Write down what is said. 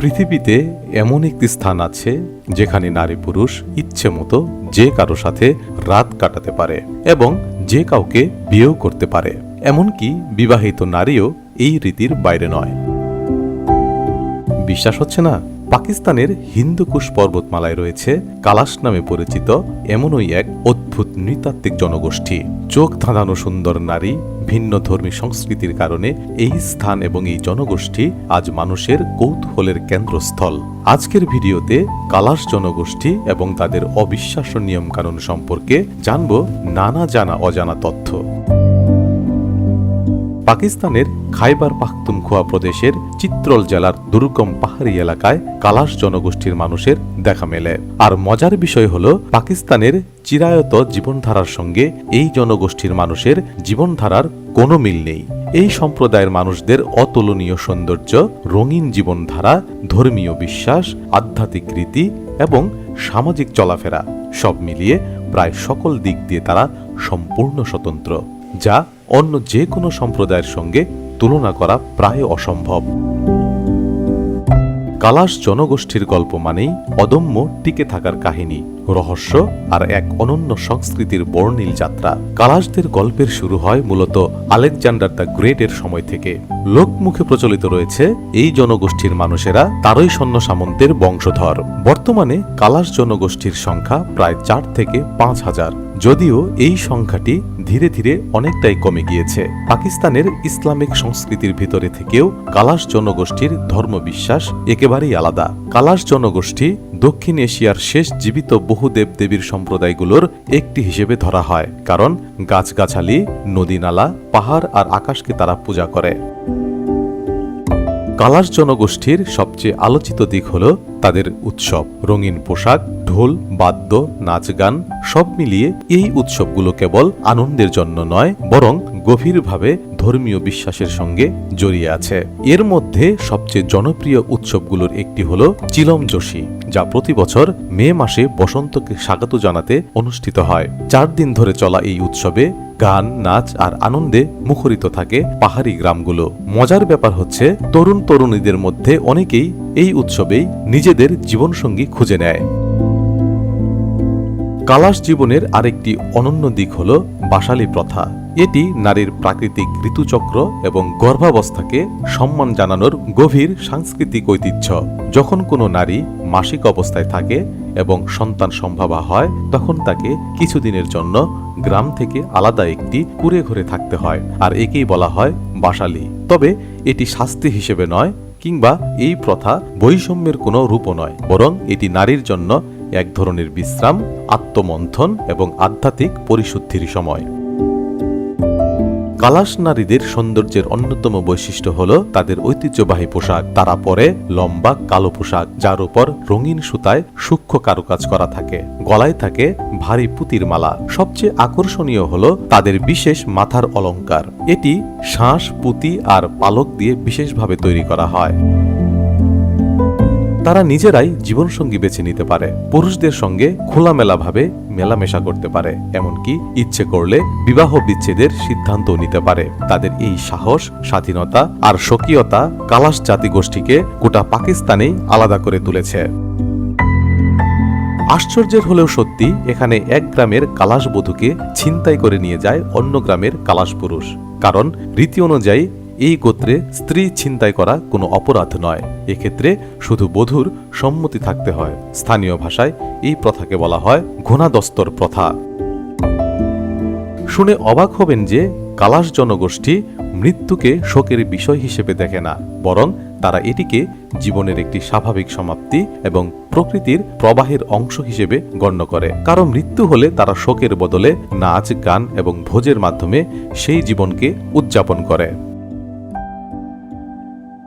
পৃথিবীতে এমন একটি স্থান আছে যেখানে নারী পুরুষ ইচ্ছে মতো যে কারো সাথে রাত কাটাতে পারে এবং যে কাউকে বিয়েও করতে পারে। এমনকি বিবাহিত নারীও এই রীতির বাইরে নয়। বিশ্বাস হচ্ছে না? পাকিস্তানের হিন্দুকুশ পর্বতমালায় রয়েছে কালাশ নামে পরিচিত এমনই এক অদ্ভুত নৃতাত্ত্বিক জনগোষ্ঠী। চোখ ধাঁধানো সুন্দর নারী, ভিন্ন ধর্মী সংস্কৃতির কারণে এই স্থান এবং এই জনগোষ্ঠী আজ মানুষের কৌতূহলের কেন্দ্রস্থল। আজকের ভিডিওতে কালাশ জনগোষ্ঠী এবং তাদের অবিশ্বাস্য নিয়মকানুন সম্পর্কে জানব নানা জানা অজানা তথ্য। পাকিস্তানের খাইবার পাখতুনখোয়া প্রদেশের চিত্রল জেলার দুর্গম পাহাড়ি এলাকায় কালাশ জনগোষ্ঠীর মানুষের দেখা মেলে। আর মজার বিষয় হল, পাকিস্তানের চিরায়ত জীবনধারার সঙ্গে এই জনগোষ্ঠীর মানুষের জীবনধারার কোনো মিল নেই। এই সম্প্রদায়ের মানুষদের অতুলনীয় সৌন্দর্য, রঙিন জীবনধারা, ধর্মীয় বিশ্বাস, আধ্যাত্মিক রীতি এবং সামাজিক চলাফেরা সব মিলিয়ে প্রায় সকল দিক দিয়ে তারা সম্পূর্ণ স্বতন্ত্র, যা অন্য যে কোনো সম্প্রদায়ের সঙ্গে তুলনা করা প্রায় অসম্ভব। কালাশ জনগোষ্ঠীর গল্প মানেই অদম্য টিকে থাকার কাহিনী, রহস্য আর এক অনন্য সংস্কৃতির বর্ণিল যাত্রা। কালাশদের গল্পের শুরু হয় মূলত আলেকজান্ডার দ্য গ্রেটের সময় থেকে। লোকমুখে প্রচলিত রয়েছে এই জনগোষ্ঠীর মানুষেরা তারই সৈন্য সামন্তের বংশধর। বর্তমানে কালাশ জনগোষ্ঠীর সংখ্যা প্রায় ৪ থেকে ৫,০০০, যদিও এই সংখ্যাটি ধীরে ধীরে অনেকটাই কমে গিয়েছে। পাকিস্তানের ইসলামিক সংস্কৃতির ভিতরে থেকেও কালাশ জনগোষ্ঠীর ধর্মবিশ্বাস একেবারেই আলাদা। কালাশ জনগোষ্ঠী দক্ষিণ এশিয়ার শেষ জীবিত বহু দেবদেবীর সম্প্রদায়গুলোর একটি হিসেবে ধরা হয়, কারণ গাছগাছালি, নদীনালা, পাহাড় আর আকাশকে তারা পূজা করে। কালাশ জনগোষ্ঠীর সবচেয়ে আলোচিত দিক হল তাদের উৎসব। রঙিন পোশাক, ঢোল, বাদ্য, নাচ গান সব মিলিয়ে এই উৎসবগুলো কেবল আনন্দের জন্য নয়, বরং গভীরভাবে ধর্মীয় বিশ্বাসের সঙ্গে জড়িয়ে আছে। এর মধ্যে সবচেয়ে জনপ্রিয় উৎসবগুলোর একটি হল চিলম যোশী, যা প্রতি বছর মে মাসে বসন্তকে স্বাগত জানাতে অনুষ্ঠিত হয়। ৪ দিন ধরে চলা এই উৎসবে গান, নাচ আর আনন্দে মুখরিত থাকে পাহাড়ি গ্রামগুলো। মজার ব্যাপার হচ্ছে, তরুণ তরুণীদের মধ্যে অনেকেই এই উৎসবেই নিজেদের জীবনসঙ্গী খুঁজে নেয়। কালাশ জীবনের আরেকটি অনন্য দিক হল বাসালি প্রথা। এটি নারীর প্রাকৃতিক ঋতুচক্র এবং গর্ভাবস্থাকে সম্মান জানানোর গভীর সাংস্কৃতিক ঐতিহ্য। যখন কোনো নারী মাসিক অবস্থায় থাকে এবং সন্তান সম্ভাবা হয়, তখন তাকে কিছুদিনের জন্য গ্রাম থেকে আলাদা একটি কুঁড়ে ঘরে থাকতে হয়, আর একেই বলা হয় বাসালি। তবে এটি শাস্তি হিসেবে নয়, কিংবা এই প্রথা বৈষম্যের কোনো রূপও নয়, বরং এটি নারীর জন্য এক ধরনের বিশ্রাম, আত্মমন্থন এবং আধ্যাত্মিক পরিশুদ্ধির সময়। কালাশ নারীদের সৌন্দর্যের অন্যতম বৈশিষ্ট্য হল তাদের ঐতিহ্যবাহী পোশাক। তারা পরে লম্বা কালো পোশাক, যার উপর রঙিন সুতায় সূক্ষ্ম কারুকাজ করা থাকে। গলায় থাকে ভারী পুঁতির মালা। সবচেয়ে আকর্ষণীয় হল তাদের বিশেষ মাথার অলংকার। এটি শাঁস, পুঁতি আর পালক দিয়ে বিশেষভাবে তৈরি করা হয়। তারা নিজেরাই জীবনসঙ্গী বেছে নিতে পারে, পুরুষদের সঙ্গে খোলামেলাভাবে মেলামেশা করতে পারে, এমনকি ইচ্ছে করলে বিবাহ বিচ্ছেদের সিদ্ধান্ত নিতে পারে। তাদের এই সাহস, স্বাধীনতা আর স্বকীয়তা কালাশ জাতিগোষ্ঠীকে গোটা পাকিস্তানেই আলাদা করে তুলেছে। আশ্চর্যের হলেও সত্যি, এখানে এক গ্রামের কালাশ বধূকে ছিনতাই করে নিয়ে যায় অন্য গ্রামের কালাশ পুরুষ, কারণ রীতি অনুযায়ী এই গোত্রে স্ত্রী ছিনতাই করা কোনো অপরাধ নয়। এক্ষেত্রে শুধু বধূর সম্মতি থাকতে হয়। স্থানীয় ভাষায় এই প্রথাকে বলা হয় ঘোনাদস্তর প্রথা। শুনে অবাক হবেন যে কালাশ জনগোষ্ঠী মৃত্যুকে শোকের বিষয় হিসেবে দেখে না, বরং তারা এটিকে জীবনের একটি স্বাভাবিক সমাপ্তি এবং প্রকৃতির প্রবাহের অংশ হিসেবে গণ্য করে। কারণ মৃত্যু হলে তারা শোকের বদলে নাচ, গান এবং ভোজের মাধ্যমে সেই জীবনকে উদযাপন করে।